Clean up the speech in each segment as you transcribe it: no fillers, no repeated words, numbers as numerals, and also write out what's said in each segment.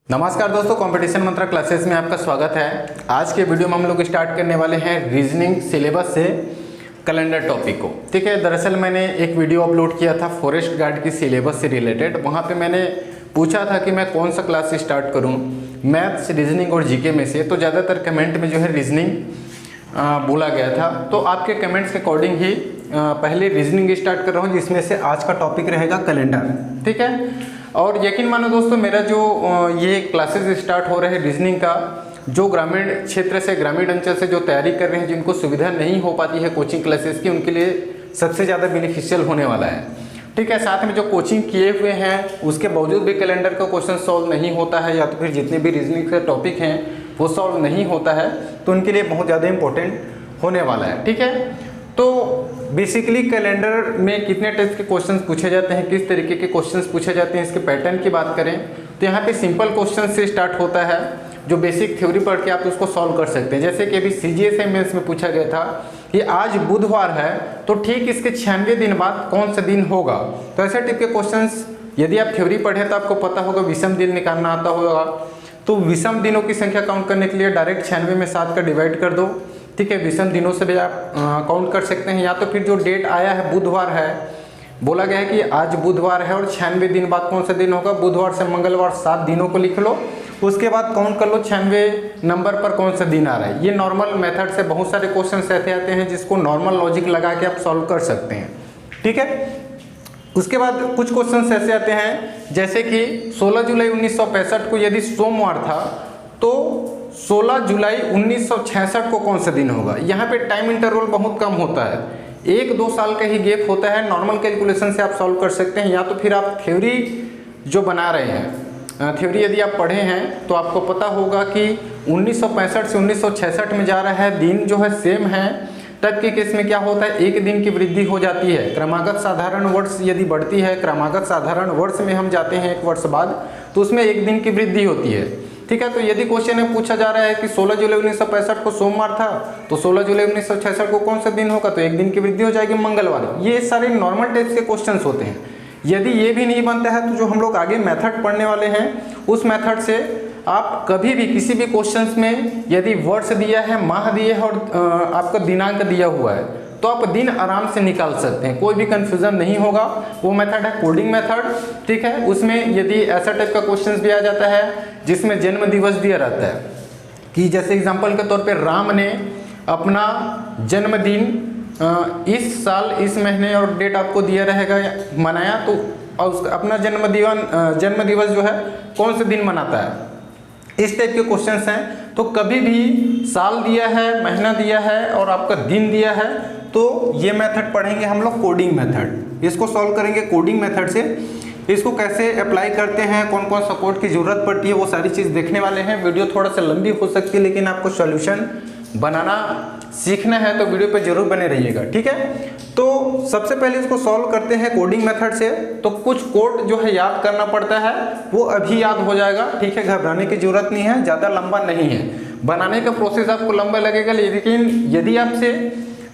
नमस्कार दोस्तों, कंपटीशन मंत्रा क्लासेस में आपका स्वागत है। आज के वीडियो में हम लोग स्टार्ट करने वाले हैं रीजनिंग सिलेबस से कैलेंडर टॉपिक को। ठीक है, दरअसल मैंने एक वीडियो अपलोड किया था फॉरेस्ट गार्ड की सिलेबस से रिलेटेड। वहाँ पे मैंने पूछा था कि मैं कौन सा क्लास स्टार्ट करूँ, मैथ्स, रीजनिंग और जीके में से। तो ज़्यादातर कमेंट में जो है रीजनिंग बोला गया था। तो आपके कमेंट्स के अकॉर्डिंग ही पहले रीजनिंग स्टार्ट कर रहा हूँ, जिसमें से आज का टॉपिक रहेगा कैलेंडर। ठीक है, और यकीन मानो दोस्तों, मेरा जो ये क्लासेस स्टार्ट हो रहे हैं रीजनिंग का, जो ग्रामीण क्षेत्र से, ग्रामीण अंचल से जो तैयारी कर रहे हैं, जिनको सुविधा नहीं हो पाती है कोचिंग क्लासेस की, उनके लिए सबसे ज़्यादा बेनिफिशियल होने वाला है। ठीक है, साथ में जो कोचिंग किए हुए हैं उसके बावजूद भी कैलेंडर का क्वेश्चन सॉल्व नहीं होता है, या तो फिर जितने भी रीजनिंग के टॉपिक हैं वो सॉल्व नहीं होता है, तो उनके लिए बहुत ज़्यादा इंपॉर्टेंट होने वाला है। ठीक है, तो बेसिकली कैलेंडर में कितने टाइप के क्वेश्चंस पूछे जाते हैं, किस तरीके के क्वेश्चंस पूछे जाते हैं, इसके पैटर्न की बात करें तो यहाँ पे सिंपल क्वेश्चन से स्टार्ट होता है, जो बेसिक थ्योरी पढ़ के आप उसको सॉल्व कर सकते हैं। जैसे कि अभी CGSI मेंस में पूछा गया था कि आज बुधवार है, तो ठीक इसके 96 दिन बाद कौन सा दिन होगा। तो ऐसे टाइप के क्वेश्चंस यदि आप थ्योरी पढ़े तो आपको पता होगा, विषम दिन निकालना आता होगा। तो विषम दिनों की संख्या काउंट करने के लिए डायरेक्ट 96 में 7 का डिवाइड कर दो। ठीक है, विषम दिनों से भी आप काउंट कर सकते हैं, या तो फिर जो डेट आया है बुधवार है, बोला गया है कि आज बुधवार है और 96 दिन बाद कौन सा दिन होगा, बुधवार से मंगलवार 7 दिनों को लिख लो, उसके बाद काउंट कर लो 96 नंबर पर कौन सा दिन आ रहा है। ये नॉर्मल मेथड से बहुत सारे क्वेश्चन ऐसे आते हैं जिसको नॉर्मल लॉजिक लगा के आप सॉल्व कर सकते हैं। ठीक है, उसके बाद कुछ क्वेश्चन ऐसे आते हैं जैसे कि 16 जुलाई 1965 को यदि सोमवार था, तो 16 जुलाई 1966 को कौन सा दिन होगा। यहाँ पे टाइम इंटरवल बहुत कम होता है, 1-2 साल का ही गैप होता है। नॉर्मल कैलकुलेशन से आप सॉल्व कर सकते हैं, या तो फिर आप थ्योरी जो बना रहे हैं, थ्योरी यदि आप पढ़े हैं तो आपको पता होगा कि 1965 से 1966 में जा रहा है, दिन जो है सेम है। तब के केस में क्या होता है, एक दिन की वृद्धि हो जाती है। क्रमागत साधारण वर्ष यदि बढ़ती है, क्रमागत साधारण वर्ष में हम जाते हैं 1 वर्ष बाद, तो उसमें 1 दिन की वृद्धि होती है। ठीक है, तो यदि क्वेश्चन में पूछा जा रहा है कि 16 जुलाई 1965 को सोमवार था, तो 16 जुलाई 1966 को कौन सा दिन होगा, तो 1 दिन की वृद्धि हो जाएगी, मंगलवार। ये सारे नॉर्मल टाइप्स के क्वेश्चंस होते हैं। यदि ये भी नहीं बनता है तो जो हम लोग आगे मेथड पढ़ने वाले हैं, उस मेथड से आप कभी भी किसी भी क्वेश्चंस में यदि वर्ष दिया है, माह दिए है और आपका दिनांक दिया हुआ है, तो आप दिन आराम से निकाल सकते हैं, कोई भी कंफ्यूजन नहीं होगा। वो मेथड है कोडिंग मेथड। ठीक है, उसमें यदि ऐसा टाइप का क्वेश्चंस भी आ जाता है जिसमें जन्म दिवस दिया रहता है, कि जैसे एग्जांपल के तौर पे राम ने अपना जन्मदिन इस साल, इस महीने, और डेट आपको दिया रहेगा मनाया, तो और अपना जन्म दिवस जो है कौन से दिन मनाता है, इस टाइप के क्वेश्चंस हैं। तो कभी भी साल दिया है, महीना दिया है और आपका दिन दिया है, तो ये मेथड पढ़ेंगे हम लोग कोडिंग मेथड। इसको सॉल्व करेंगे कोडिंग मेथड से। इसको कैसे अप्लाई करते हैं, कौन कौन सा कोड की जरूरत पड़ती है, वो सारी चीज़ देखने वाले हैं। वीडियो थोड़ा सा लंबी हो सकती है, लेकिन आपको सॉल्यूशन बनाना सीखना है तो वीडियो पे जरूर बने रहिएगा। ठीक है, तो सबसे पहले इसको सॉल्व करते हैं कोडिंग मेथड से। तो कुछ कोड जो है याद करना पड़ता है, वो अभी याद हो जाएगा। ठीक है, घबराने की जरूरत नहीं है, ज़्यादा लंबा नहीं है। बनाने का प्रोसेस आपको लंबा लगेगा, लेकिन यदि आपसे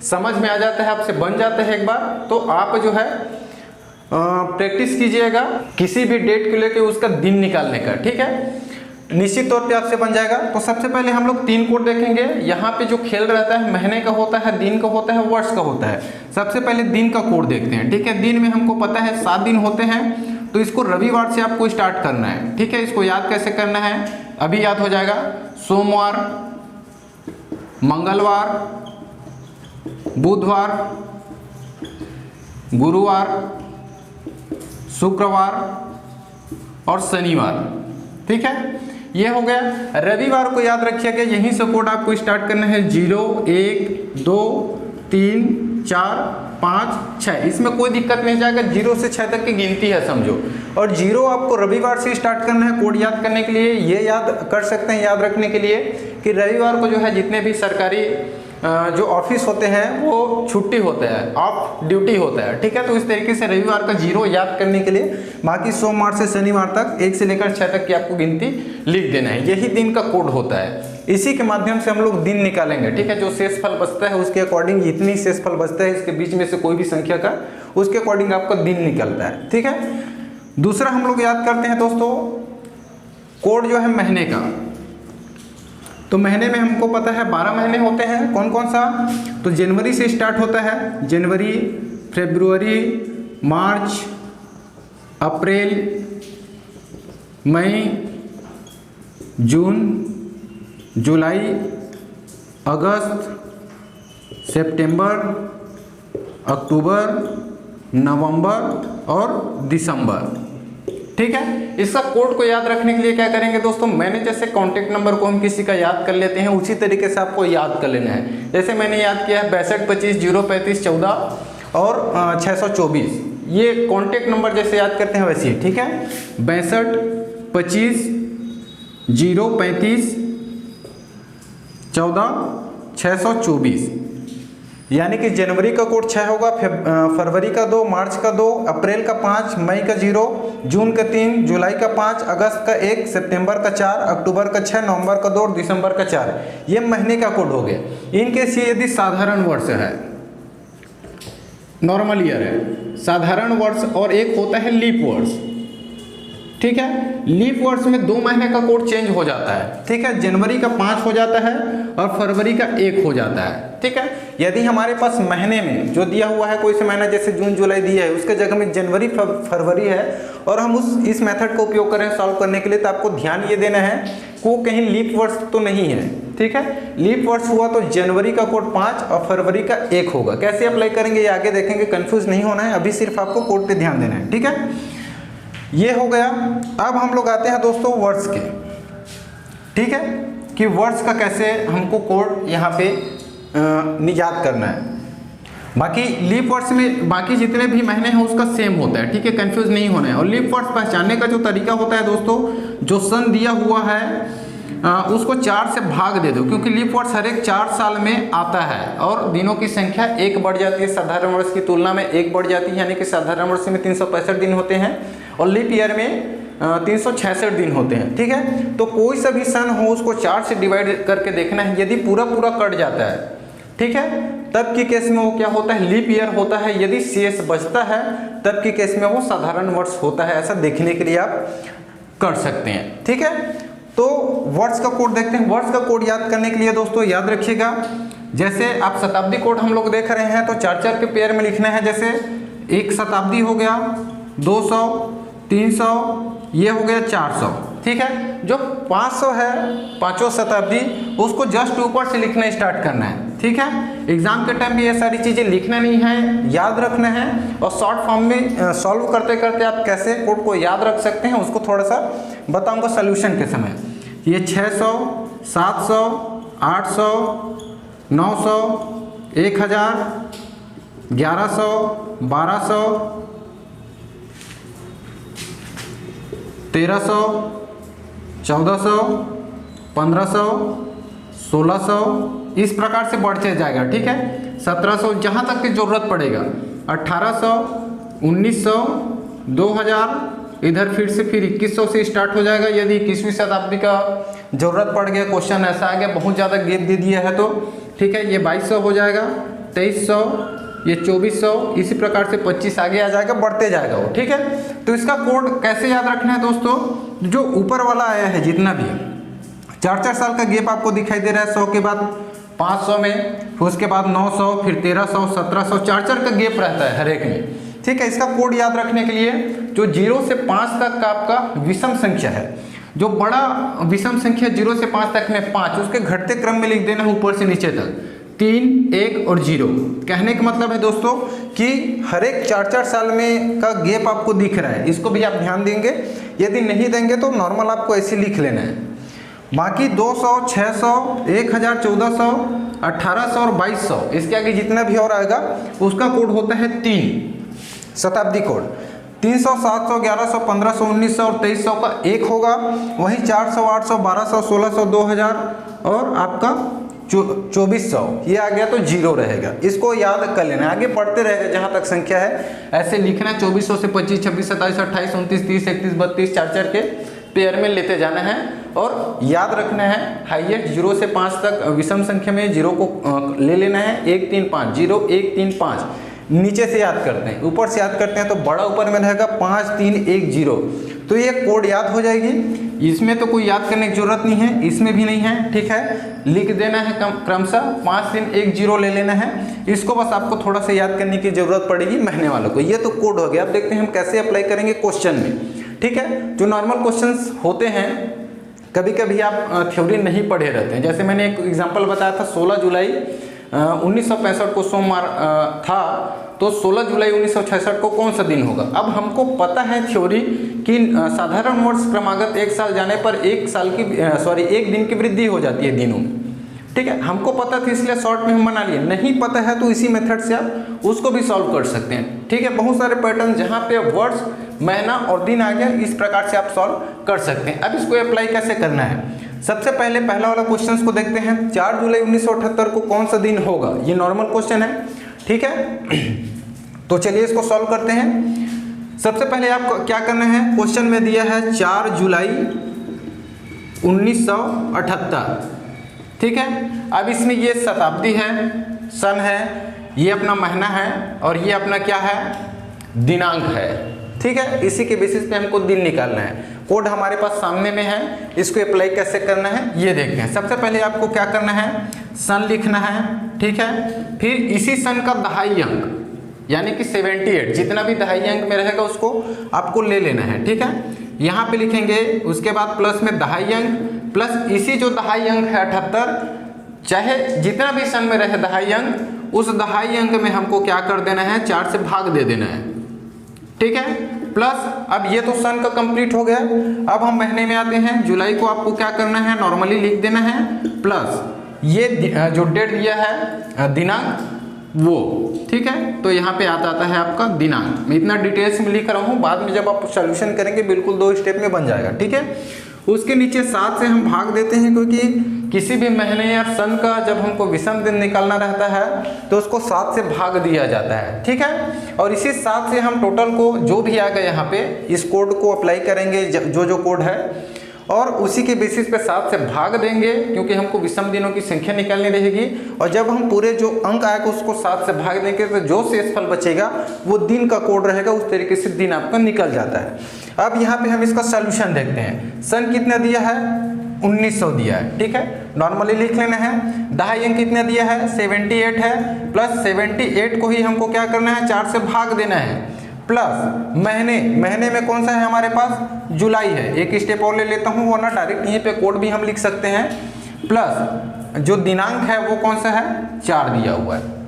समझ में आ जाता है, आपसे बन जाता है एक बार, तो आप जो है प्रैक्टिस कीजिएगा किसी भी डेट को लेकर उसका दिन निकालने का। ठीक है, निश्चित तौर पे आपसे बन जाएगा। तो सबसे पहले हम लोग 3 कोड देखेंगे। यहाँ पे जो खेल रहता है, महीने का होता है, दिन का होता है, वर्ष का होता है। सबसे पहले दिन का कोड देखते हैं। ठीक है, दिन में हमको पता है 7 दिन होते हैं, तो इसको रविवार से आपको स्टार्ट करना है। ठीक है, इसको याद कैसे करना है, अभी याद हो जाएगा। सोमवार, मंगलवार, बुधवार, गुरुवार, शुक्रवार और शनिवार। ठीक है, ये हो गया। रविवार को याद रखिएगा, यहीं से कोड आपको स्टार्ट करना है। 0, 1, 2, 3, 4, 5, 6। इसमें कोई दिक्कत नहीं जाएगा, 0 से 6 तक की गिनती है समझो। और 0 आपको रविवार से स्टार्ट करना है कोड याद करने के लिए। ये याद कर सकते हैं याद रखने के लिए कि रविवार को जो है जितने भी सरकारी जो ऑफिस होते हैं वो छुट्टी होता है, ऑफ ड्यूटी होता है। ठीक है, तो इस तरीके से रविवार का 0 याद करने के लिए, बाकी सोमवार से शनिवार तक 1 से लेकर 6 तक की आपको गिनती लिख देना है। यही दिन का कोड होता है। इसी के माध्यम से हम लोग दिन निकालेंगे। ठीक है, जो शेषफल बचता है उसके अकॉर्डिंग, इतनी शेषफल बचता है, इसके बीच में से कोई भी संख्या का, उसके अकॉर्डिंग आपका दिन निकलता है। ठीक है, दूसरा हम लोग याद करते हैं दोस्तों कोड जो है महीने का, तो महीने में हमको पता है 12 महीने होते हैं। कौन कौन सा? तो जनवरी से स्टार्ट होता है, जनवरी, फरवरी, मार्च, अप्रैल, मई, जून, जुलाई, अगस्त, सितंबर, अक्टूबर, नवंबर और दिसंबर। ठीक है, इसका कोड को याद रखने के लिए क्या करेंगे दोस्तों, मैंने जैसे कॉन्टैक्ट नंबर को हम किसी का याद कर लेते हैं, उसी तरीके से आपको याद कर लेना है। जैसे मैंने याद किया है 62 25 035 14 और 624, ये कॉन्टैक्ट नंबर जैसे याद करते हैं वैसे ही। ठीक है, 62 25 035 14 624, यानी कि जनवरी का कोड 6 होगा, फरवरी का 2, मार्च का 2, अप्रैल का 5, मई का 0, जून का 3, जुलाई का 5, अगस्त का 1, सितंबर का 4, अक्टूबर का 6, नवंबर का 2 और दिसंबर का 4। ये महीने का कोड हो गया। इनकेस ये यदि साधारण वर्ष है, नॉर्मल ईयर है, साधारण वर्ष, और एक होता है लीप वर्ष। ठीक है, लीप वर्ष में 2 महीने का कोड चेंज हो जाता है। ठीक है, जनवरी का 5 हो जाता है और फरवरी का 1 हो जाता है। ठीक है, यदि हमारे पास महीने में जो दिया हुआ है कोई से महीना, जैसे जून जुलाई दिया है, उसके जगह में जनवरी फरवरी है और हम इस मेथड का उपयोग करें सॉल्व करने के लिए, तो आपको ध्यान ये देना है कि वो कहीं लीप वर्ष तो नहीं है। ठीक है, लीप वर्ष हुआ तो जनवरी का कोड 5 और फरवरी का 1 होगा। कैसे अप्लाई करेंगे ये आगे देखेंगे, कंफ्यूज नहीं होना है, अभी सिर्फ आपको कोड पे ध्यान देना है। ठीक है, ये हो गया। अब हम लोग आते हैं दोस्तों वर्ष के। ठीक है, कि वर्ष का कैसे हमको कोड यहाँ पे निजात करना है। बाकी लीप वर्ष में बाकी जितने भी महीने हैं उसका सेम होता है। ठीक है, कंफ्यूज नहीं होना है। और लीप वर्ष पहचानने का जो तरीका होता है दोस्तों, जो सन दिया हुआ है उसको 4 से भाग दे दो, क्योंकि लीप वर्ष हर एक 4 साल में आता है और दिनों की संख्या 1 बढ़ जाती है, साधारण वर्ष की तुलना में 1 बढ़ जाती है। यानी कि साधारण वर्ष में 365 दिन होते हैं और लीप ईयर में 366 दिन होते हैं। ठीक है, तो कोई सा भी सन हो उसको 4 से डिवाइड करके देखना है। यदि पूरा पूरा कट जाता है, ठीक है, तब की केस में वो क्या होता है, लीप ईयर होता है। यदि शेष बचता है तब की केस में वो साधारण वर्ष होता है। ऐसा देखने के लिए आप कर सकते हैं। ठीक है, तो वर्ष का कोड देखते हैं। वर्ष का कोड याद करने के लिए दोस्तों याद रखिएगा, जैसे आप शताब्दी कोड हम लोग देख रहे हैं तो 4-4 के पेयर में लिखना है। जैसे एक शताब्दी हो गया 200, 300, ये हो गया 400। ठीक है, जो 500 है, पांचों शताब्दी, उसको जस्ट ऊपर से लिखना स्टार्ट करना है। ठीक है, एग्जाम के टाइम भी ये सारी चीजें लिखना नहीं है, याद रखना है। और शॉर्ट फॉर्म में सॉल्व करते करते आप कैसे कोड को याद रख सकते हैं उसको थोड़ा सा बताऊंगा सोल्यूशन के समय। ये 600, 700, 800, 900, 1000, 1100, 1200, 1300, 1400, 1500, 1600, इस प्रकार से बढ़ते जाएगा। ठीक है, 1700 जहाँ तक की जरूरत पड़ेगा, 1800, 1900, 2000, इधर फिर से फिर 2100 से स्टार्ट हो जाएगा। यदि 21वीं शताब्दी का जरूरत पड़ गया, क्वेश्चन ऐसा आ गया, बहुत ज़्यादा गैप दे दिया है तो ठीक है, ये 2200 हो जाएगा, 2300, ये 2400, इसी प्रकार से 25 आगे आ जाएगा, बढ़ते जाएगा वो। ठीक है, तो इसका कोड कैसे याद रखना है दोस्तों, जो ऊपर वाला आया है जितना भी 4-4 साल का गैप आपको दिखाई दे रहा है, 100 के बाद 500 में, फिर उसके बाद 900, फिर 1300, 1700, 4-4 का गैप रहता है हर एक में। ठीक है, इसका कोड याद रखने के लिए जो 0 से 5 तक का आपका विषम संख्या है, जो बड़ा विषम संख्या 0 से 5 तक में 5, उसके घटते क्रम में लिख देना है ऊपर से नीचे तक, 3, 1 और 0। कहने का मतलब है दोस्तों कि हर एक 4-4 साल में का गैप आपको दिख रहा है, इसको भी आप ध्यान देंगे। यदि नहीं देंगे तो नॉर्मल आपको ऐसे लिख लेना है। बाकी 200, 600, 1000, 1400, 1800 और 2200, इसके आगे जितना भी और आएगा उसका कोड होता है 3 शताब्दी कोड। 300, 700, 1100, 1500, 1900 और 2300 का 1 होगा। वहीं 400, 800, 1200, 1600, 2000 और आपका 2400 ये आ गया तो 0 रहेगा। इसको याद कर लेना, आगे बढ़ते रहेगा जहां तक संख्या है ऐसे लिखना। 2400 से 25, 26, 27, 28, 29, 30, 31, 32, 4-4 के पेयर में लेते जाना है और याद रखना है। हाईएस्ट 0 से 5 तक विषम संख्या में 0 को ले लेना है। 1, 3, 5, 0, 1, 3, 5 नीचे से याद करते हैं, ऊपर से याद करते हैं तो बड़ा ऊपर में रहेगा 5, 3, 1, 0। तो ये कोड याद हो जाएगी। इसमें तो कोई याद करने की जरूरत नहीं है, इसमें भी नहीं है, ठीक है। लिख देना है क्रमशः 5 दिन 1 0 ले लेना है। इसको बस आपको थोड़ा सा याद करने की जरूरत पड़ेगी महीने वालों को। ये तो कोड हो गया। अब देखते हैं हम कैसे अप्लाई करेंगे क्वेश्चन में, ठीक है। जो नॉर्मल क्वेश्चंस होते हैं, कभी कभी आप थ्योरी नहीं पढ़े रहते हैं। जैसे मैंने एक एग्जांपल बताया था, 16 जुलाई 1965 को सोमवार था, तो 16 जुलाई 1966 को कौन सा दिन होगा। अब हमको पता है थ्योरी कि साधारण वर्ष क्रमागत 1 साल जाने पर 1 दिन की वृद्धि हो जाती है दिनों में, ठीक है। हमको पता था इसलिए शॉर्ट में हम बना लिए। नहीं पता है तो इसी मेथड से आप उसको भी सॉल्व कर सकते हैं, ठीक है। बहुत सारे पैटर्न जहाँ पे वर्ष, महीना और दिन आ गया, इस प्रकार से आप सॉल्व कर सकते हैं। अब इसको अप्लाई कैसे करना है, सबसे पहले पहला वाला क्वेश्चन को देखते हैं। 4 जुलाई 1978 को कौन सा दिन होगा, ये नॉर्मल क्वेश्चन है, ठीक है। तो चलिए इसको सॉल्व करते हैं। सबसे पहले आपको क्या करना है, क्वेश्चन में दिया है 4 जुलाई 1978, ठीक है। अब इसमें ये शताब्दी है, सन है, ये अपना महीना है और ये अपना क्या है, दिनांक है, ठीक है। इसी के बेसिस पे हमको दिन निकालना है। कोड हमारे पास सामने में है, इसको अप्लाई कैसे करना है ये देखते हैं। सबसे पहले आपको क्या करना है, सन लिखना है, ठीक है। फिर इसी सन का दहाई अंक यानी कि 78, जितना भी दहाई अंक में रहेगा उसको आपको ले लेना है, ठीक है। यहाँ पे लिखेंगे, उसके बाद प्लस में दहाई अंक, प्लस इसी जो दहाई अंक है 78, चाहे जितना भी सन में रहे दहाई अंक, उस दहाई अंक में हमको क्या कर देना है, 4 से भाग दे देना है, ठीक है। प्लस अब ये तो सन का कंप्लीट हो गया। अब हम महीने में आते हैं। जुलाई को आपको क्या करना है, नॉर्मली लिख देना है, प्लस ये जो डेट दिया है दिनांक वो, ठीक है। तो यहाँ पे आता है आपका दिनांक। मैं इतना डिटेल्स में लिख रहा हूँ, बाद में जब आप सॉल्यूशन करेंगे बिल्कुल 2 स्टेप में बन जाएगा, ठीक है। उसके नीचे 7 से हम भाग देते हैं, क्योंकि किसी भी महीने या सन का जब हमको विषम दिन निकालना रहता है तो उसको 7 से भाग दिया जाता है, ठीक है। और इसी 7 से हम टोटल को जो भी आ गए यहाँ पे इस कोड को अप्लाई करेंगे, जो कोड है, और उसी के बेसिस पे 7 से भाग देंगे, क्योंकि हमको विषम दिनों की संख्या निकालनी रहेगी। और जब हम पूरे जो अंक आएगा उसको 7 से भाग देंगे तो जो शेषफल बचेगा वो दिन का कोड रहेगा। उस तरीके से दिन आपका निकल जाता है। अब यहाँ पे हम इसका सोल्यूशन देखते हैं। सन कितना दिया है, 1900 दिया है, ठीक है। नॉर्मली लिख लेना है। दहाई अंक कितना दिया है, 78 है, प्लस 78 को ही हमको क्या करना है, 4 से भाग देना है, प्लस महीने में कौन सा है हमारे पास, जुलाई है। एक स्टेप और ले लेता हूँ, वरना डायरेक्ट यहीं पे कोड भी हम लिख सकते हैं। प्लस जो दिनांक है वो कौन सा है, 4 दिया हुआ है।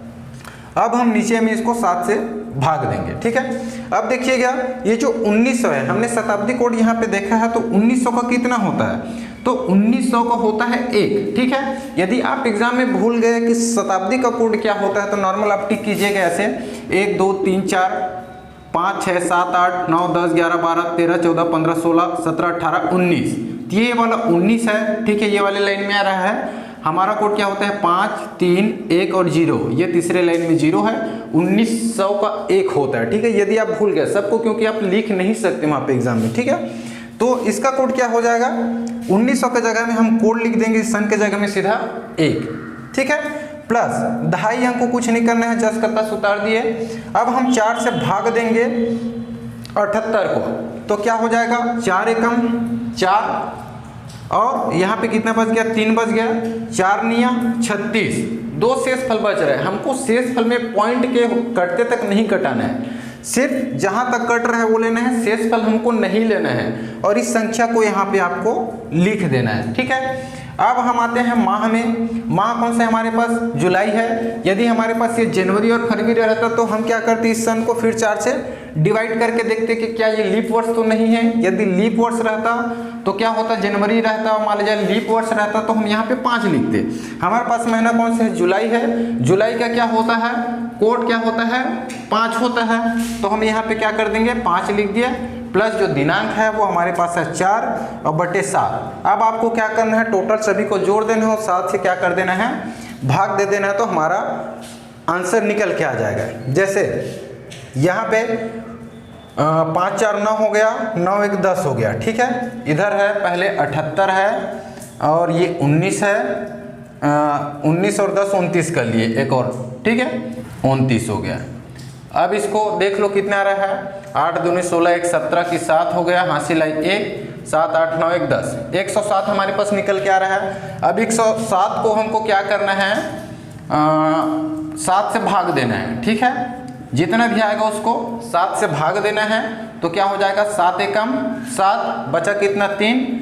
अब हम नीचे में इसको 7 से भाग देंगे, ठीक है। अब देखिएगा, ये जो 1900 है, हमने शताब्दी कोड यहाँ पे देखा है, तो 1900 का कितना होता है, तो 1900 का होता है 1, ठीक है। यदि आप एग्जाम में भूल गए कि शताब्दी का कोड क्या होता है, तो नॉर्मल आप टिक कीजिएगा ऐसे 1 2 3 4 5 6 7 8 9 10 11 12 13 14 15 16 17 18 19, ये वाला 19 है, ठीक है। ये वाले लाइन में आ रहा है। हमारा कोड क्या होता है, 5 3 1 और 0, ये तीसरे लाइन में 0 है। 1900 का 1 होता है, ठीक है। यदि आप भूल गए सबको, क्योंकि आप लिख नहीं सकते वहाँ पे एग्जाम में, ठीक है। तो इसका कोड क्या हो जाएगा, 1900 के जगह में हम कोड लिख देंगे, सन के जगह में सीधा 1, ठीक है। प्लस दहाई अंक को कुछ नहीं करना है, जस्ट का तस उतार दिए। अब हम 4 से भाग देंगे 78 को, तो क्या हो जाएगा, 4 एकम 4, और यहाँ पे कितना बच गया, 3 बच गया, 4 निया 36, 2 शेष फल बच रहे हैं। हमको शेष फल में पॉइंट के कटते तक नहीं कटाना है, सिर्फ जहाँ तक कट रहा है वो लेना है, शेष फल हमको नहीं लेना है। और इस संख्या को यहाँ पे आपको लिख देना है, ठीक है। अब हम आते हैं माह में। माह कौन सा है हमारे पास, जुलाई है। यदि हमारे पास ये जनवरी और फरवरी रहता तो हम क्या करते, इस सन को फिर 4 से डिवाइड करके देखते कि क्या ये लीप वर्ष तो नहीं है। यदि लीप वर्ष रहता तो क्या होता, जनवरी रहता और मान लीजिए लीप वर्ष रहता तो हम यहाँ पे 5 लिखते। हमारे पास महीना कौन सा है, जुलाई है। जुलाई का क्या होता है, कोड क्या होता है, 5 होता है। तो हम यहाँ पे क्या कर देंगे, 5 लिख दिया, प्लस जो दिनांक है वो हमारे पास है 4 और बटे 7। अब आपको क्या करना है, टोटल सभी को जोड़ देना है और 7 से क्या कर देना है, भाग दे देना है, तो हमारा आंसर निकल के आ जाएगा। जैसे यहाँ पे 5 4 9 हो गया, 9 1 10 हो गया, ठीक है। इधर है पहले 78 है और ये 19 है, 19 और 10 29 कर लिए, एक और, ठीक है, 29 हो गया। अब इसको देख लो कितना आ रहा है, 8 दूनी 16 1 17 की 7 हो गया, हासिल आई 1, 7 8 9 1 10, 107 हमारे पास निकल के आ रहा है। अब 107 को हमको क्या करना है, 7 से भाग देना है। ठीक है, जितना भी आएगा उसको 7 से भाग देना है। तो क्या हो जाएगा, 7 एकम 7, बचा कितना 3,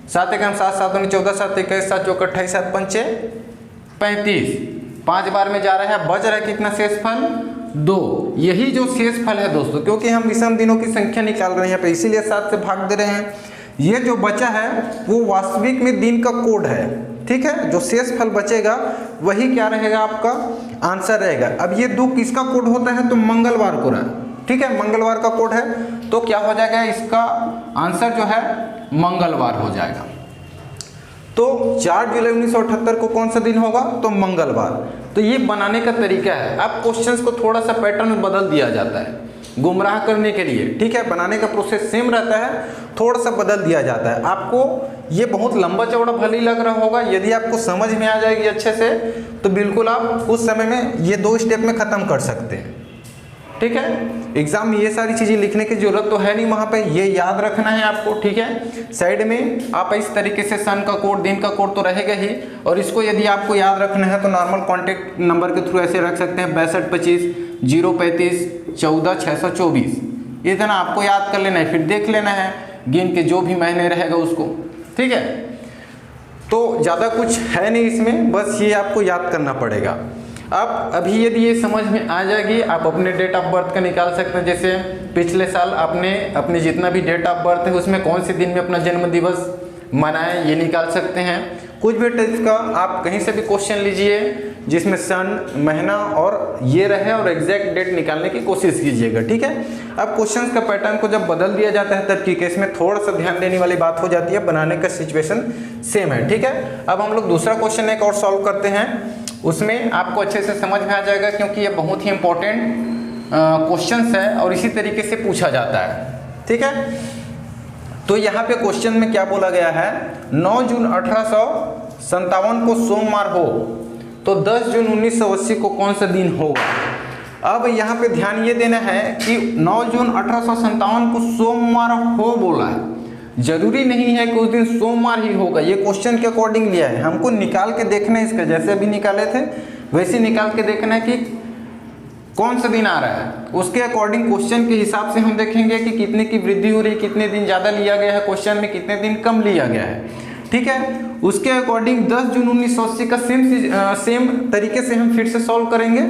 7 एकम 7, 7 दूनी 14, 7 21, 7 चौक 28, 7 पंचे 35, 5 बार में जा रहा है, बच रहा है कितना शेषफल 2। यही जो शेषफल है दोस्तों, क्योंकि हम विषम दिनों की संख्या निकाल रहे हैं यहाँ पे, इसीलिए 7 से भाग दे रहे हैं। ये जो बचा है वो वास्तविक में दिन का कोड है। ठीक है, जो शेषफल बचेगा वही क्या रहेगा, आपका आंसर रहेगा। अब ये 2 किसका कोड होता है, तो मंगलवार को रहा। ठीक है, मंगलवार का कोड है, तो क्या हो जाएगा, इसका आंसर जो है मंगलवार हो जाएगा। तो 4 जुलाई 1978 को कौन सा दिन होगा, तो मंगलवार। तो ये बनाने का तरीका है। अब क्वेश्चंस को थोड़ा सा पैटर्न बदल दिया जाता है गुमराह करने के लिए। ठीक है, बनाने का प्रोसेस सेम रहता है, थोड़ा सा बदल दिया जाता है। आपको ये बहुत लंबा चौड़ा भले ही लग रहा होगा, यदि आपको समझ में आ जाएगी अच्छे से तो बिल्कुल आप उस समय में ये 2 स्टेप में ख़त्म कर सकते हैं। ठीक है, एग्जाम में ये सारी चीज़ें लिखने की जरूरत तो है नहीं वहाँ पे, ये याद रखना है आपको। ठीक है, साइड में आप इस तरीके से सन का कोड, दिन का कोड तो रहेगा ही, और इसको यदि आपको याद रखना है तो नॉर्मल कॉन्टेक्ट नंबर के थ्रू ऐसे रख सकते हैं 62 25 035 14 624। इतना आपको याद कर लेना है, फिर देख लेना है गिन के जो भी महीने रहेगा उसको। ठीक है, तो ज़्यादा कुछ है नहीं इसमें, बस ये आपको याद करना पड़ेगा। अब अभी यदि ये समझ में आ जाएगी, आप अपने डेट ऑफ बर्थ का निकाल सकते हैं। जैसे पिछले साल आपने अपने जितना भी डेट ऑफ बर्थ है उसमें कौन से दिन में अपना जन्म दिवस मनाएं, ये निकाल सकते हैं। कुछ भी टाइप का आप कहीं से भी क्वेश्चन लीजिए जिसमें सन, महीना और ये रहे और एग्जैक्ट डेट निकालने की कोशिश कीजिएगा। ठीक है, अब क्वेश्चंस का पैटर्न को जब बदल दिया जाता है तब की केस में थोड़ा सा ध्यान देने वाली बात हो जाती है, बनाने का सिचुएशन सेम है। ठीक है, अब हम लोग दूसरा क्वेश्चन एक और सॉल्व करते हैं, उसमें आपको अच्छे से समझ में आ जाएगा, क्योंकि ये बहुत ही इंपॉर्टेंट क्वेश्चंस है और इसी तरीके से पूछा जाता है। ठीक है, तो यहाँ पे क्वेश्चन में क्या बोला गया है, 9 जून 1857 को सोमवार हो तो 10 जून 1980 को कौन सा दिन होगा। अब यहाँ पे ध्यान ये देना है कि 9 जून 1857 को सोमवार हो बोला है, जरूरी नहीं है कि उस दिन सोमवार ही होगा, ये क्वेश्चन के अकॉर्डिंग लिया है। हमको निकाल के देखना है इसका, जैसे अभी निकाले थे वैसे निकाल के देखना है कि कौन सा दिन आ रहा है, उसके अकॉर्डिंग क्वेश्चन के हिसाब से हम देखेंगे कि कितने की वृद्धि हो रही है, कितने दिन ज़्यादा लिया गया है क्वेश्चन में, कितने दिन कम लिया गया है। ठीक है, उसके अकॉर्डिंग 10 जून 1980 का सेम तरीके से हम फिर से सॉल्व करेंगे,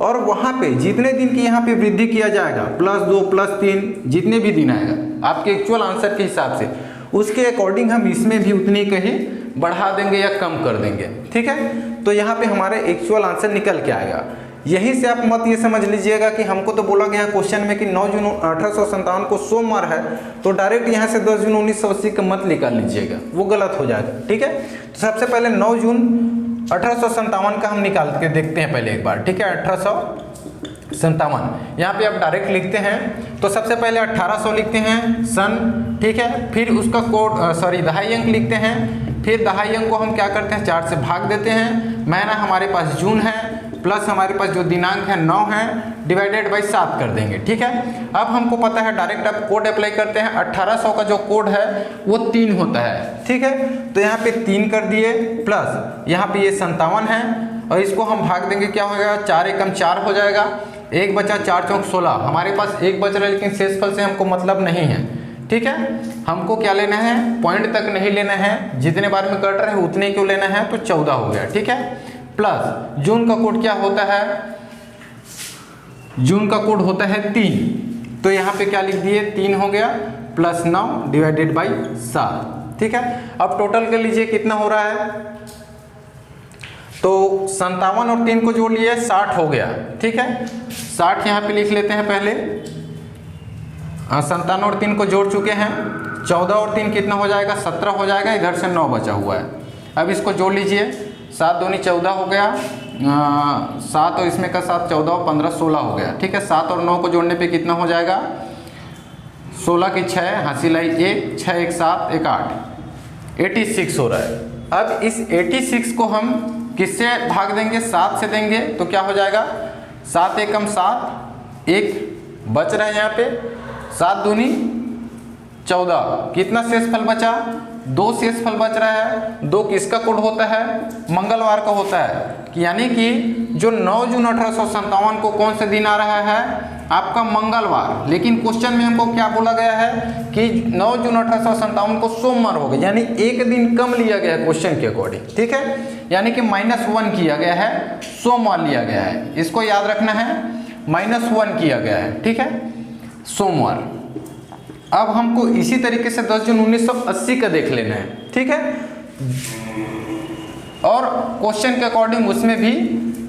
और वहाँ पे जितने दिन की यहाँ पे वृद्धि किया जाएगा +2 +3 जितने भी दिन आएगा आपके एक्चुअल आंसर के हिसाब से, उसके अकॉर्डिंग हम इसमें भी उतनी कहीं बढ़ा देंगे या कम कर देंगे। ठीक है, तो यहाँ पे हमारे एक्चुअल आंसर निकल के आएगा। यहीं से आप मत ये समझ लीजिएगा कि हमको तो बोला गया क्वेश्चन में कि 9 जून 1857 को सोमवार है, तो डायरेक्ट यहाँ से 10 जून 1980 का मत निकाल लीजिएगा, वो गलत हो जाएगा। ठीक है, तो सबसे पहले 9 जून 1857 का हम निकाल के देखते हैं पहले एक बार। ठीक है, 1857 यहाँ पे आप डायरेक्ट लिखते हैं, तो सबसे पहले 1800 लिखते हैं सन। ठीक है, फिर उसका कोड दहाई अंक लिखते हैं, फिर दहाई अंक को हम क्या करते हैं 4 से भाग देते हैं। महीना हमारे पास जून है, प्लस हमारे पास जो दिनांक है 9 है, डिवाइडेड बाई 7 कर देंगे। ठीक है, अब हमको पता है डायरेक्ट आप कोड अप्लाई करते हैं, 1800 का जो कोड है वो 3 होता है। ठीक है, तो यहाँ पे 3 कर दिए, प्लस यहाँ पे ये 57 है, और इसको हम भाग देंगे, क्या हो जाएगा 4 एकम 4 हो जाएगा, 1 बचा 4 चौक 16, हमारे पास 1 बच रहा है, लेकिन शेषफल से हमको मतलब नहीं है। ठीक है, हमको क्या लेना है, पॉइंट तक नहीं लेना है, जितने बार में कट रहे हैं उतने क्यों लेना है, तो 14 हो गया। ठीक है, प्लस जून का कोड क्या होता है, जून का कोड होता है 3, तो यहाँ पे क्या लिख दिए 3 हो गया, प्लस 9 डिवाइडेड बाई 7। ठीक है, अब टोटल कर लीजिए कितना हो रहा है, तो 57 और 3 को जोड़ लिए 60 हो गया। ठीक है, 60 यहाँ पे लिख लेते हैं पहले, 57 और 3 को जोड़ चुके हैं, 14 और 3 कितना हो जाएगा 17 हो जाएगा, इधर से 9 बचा हुआ है। अब इसको जोड़ लीजिए, 7 दूनी 14 हो गया, 7 और इसमें का 7 14 और 15 16 हो गया। ठीक है, 7 और 9 को जोड़ने पे कितना हो जाएगा, 16 की 6 हासिल आई 1, 6 1 7 1 8, 86 हो रहा है। अब इस 86 को हम किससे भाग देंगे, 7 से देंगे, तो क्या हो जाएगा 7 एकम 7, 1 बच रहा है यहाँ पे, 7 दूनी 14, कितना शेषफल बचा? 2 शेषफल बच रहा है। 2 किसका कोड होता है? मंगलवार का होता है। यानी कि जो 9 जून 1857 को कौन से दिन आ रहा है? आपका मंगलवार। लेकिन क्वेश्चन में हमको क्या बोला गया है कि 9 जून 1857 को सोमवार हो गया, यानी एक दिन कम लिया गया है क्वेश्चन के अकॉर्डिंग, ठीक है। यानी कि -1 किया गया है, सोमवार लिया गया है, इसको याद रखना है, -1 किया गया है, ठीक है, सोमवार। अब हमको इसी तरीके से 10 जून 1980 का देख लेना है, ठीक है, और क्वेश्चन के अकॉर्डिंग उसमें भी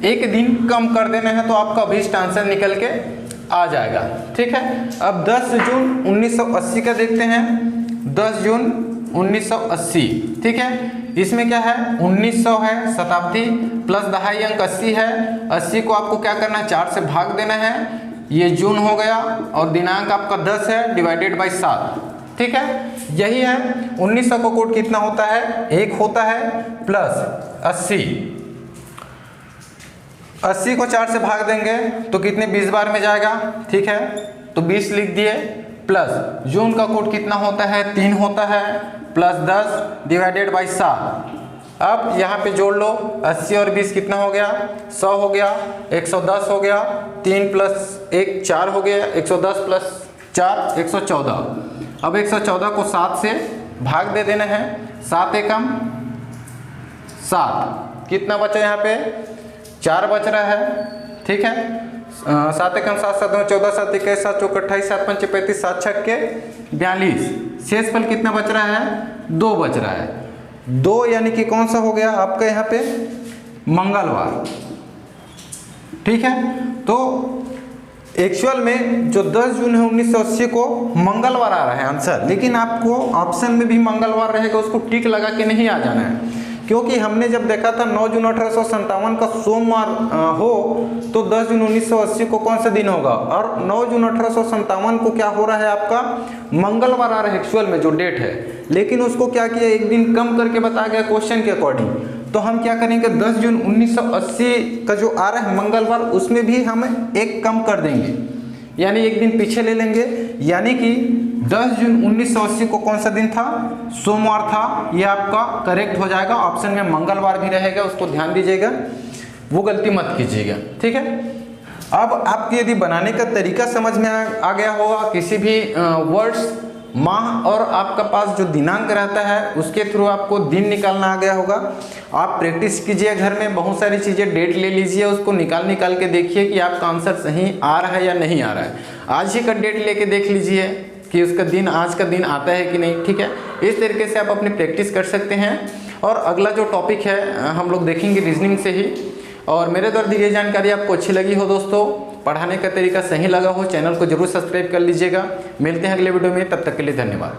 एक दिन कम कर देना है, तो आपका अभीष्ट आंसर निकल के आ जाएगा, ठीक है। अब 10 जून 1980 का देखते हैं। 10 जून 1980, ठीक है, इसमें क्या है? 1900 है, शताब्दी प्लस दहाई अंक 80 है। 80 को आपको क्या करना है? 4 से भाग देना है, ये जून हो गया, और दिनांक आपका 10 है, डिवाइडेड बाई 7, ठीक है, यही है। 1900 का कोड कितना होता है? 1 होता है, प्लस 80। 80 को 4 से भाग देंगे तो कितने 20 बार में जाएगा, ठीक है, तो 20 लिख दिए, प्लस जून का कोड कितना होता है? 3 होता है, प्लस 10 डिवाइडेड बाई 7। अब यहाँ पे जोड़ लो, 80 और 20 कितना हो गया? 100 हो गया, 110 हो गया, 3 + 1 4 हो गया, 110 + 4 114। अब 114 को 7 से भाग दे देना है, 7 एकम 7, कितना बचा यहाँ पे? 4 बच रहा है, ठीक है। 7 एकम 7 7 14 7 21 7 चौक 28 7 5 35 7 6 के 42। शेषफल कितना बच रहा है? 2 बच रहा है। 2 यानी कि कौन सा हो गया आपका यहाँ पे? मंगलवार, ठीक है। तो एक्चुअल में जो 10 जून है 1980 को मंगलवार आ रहा है आंसर, लेकिन आपको ऑप्शन में भी मंगलवार रहेगा, उसको टिक लगा के नहीं आ जाना है, क्योंकि हमने जब देखा था 9 जून 1857 का सोमवार हो तो 10 जून 1980 को कौन सा दिन होगा, और 9 जून 1857 को क्या हो रहा है आपका? मंगलवार आ रहा है एक्चुअल में जो डेट है, लेकिन उसको क्या किया? एक दिन कम करके बताया गया क्वेश्चन के अकॉर्डिंग। तो हम क्या करेंगे? 10 जून 1980 का जो आ रहा है मंगलवार, उसमें भी हम एक कम कर देंगे, यानी एक दिन पीछे ले लेंगे, यानी कि 10 जून 1980 को कौन सा दिन था? सोमवार था। ये आपका करेक्ट हो जाएगा, ऑप्शन में मंगलवार भी रहेगा, उसको ध्यान दीजिएगा, वो गलती मत कीजिएगा, ठीक है। अब आपके यदि बनाने का तरीका समझ में आ गया होगा, किसी भी वर्ड्स, माह और आपका पास जो दिनांक रहता है उसके थ्रू आपको दिन निकालना आ गया होगा। आप प्रैक्टिस कीजिए घर में, बहुत सारी चीज़ें डेट ले लीजिए, उसको निकाल के देखिए कि आपका आंसर सही आ रहा है या नहीं आ रहा है। आज ही का डेट लेके देख लीजिए कि उसका दिन, आज का दिन आता है कि नहीं, ठीक है। इस तरीके से आप अपनी प्रैक्टिस कर सकते हैं। और अगला जो टॉपिक है हम लोग देखेंगे रीजनिंग से ही। और मेरे द्वारा दी गई जानकारी आपको अच्छी लगी हो दोस्तों, पढ़ाने का तरीका सही लगा हो, चैनल को जरूर सब्सक्राइब कर लीजिएगा। मिलते हैं अगले वीडियो में, तब तक के लिए धन्यवाद।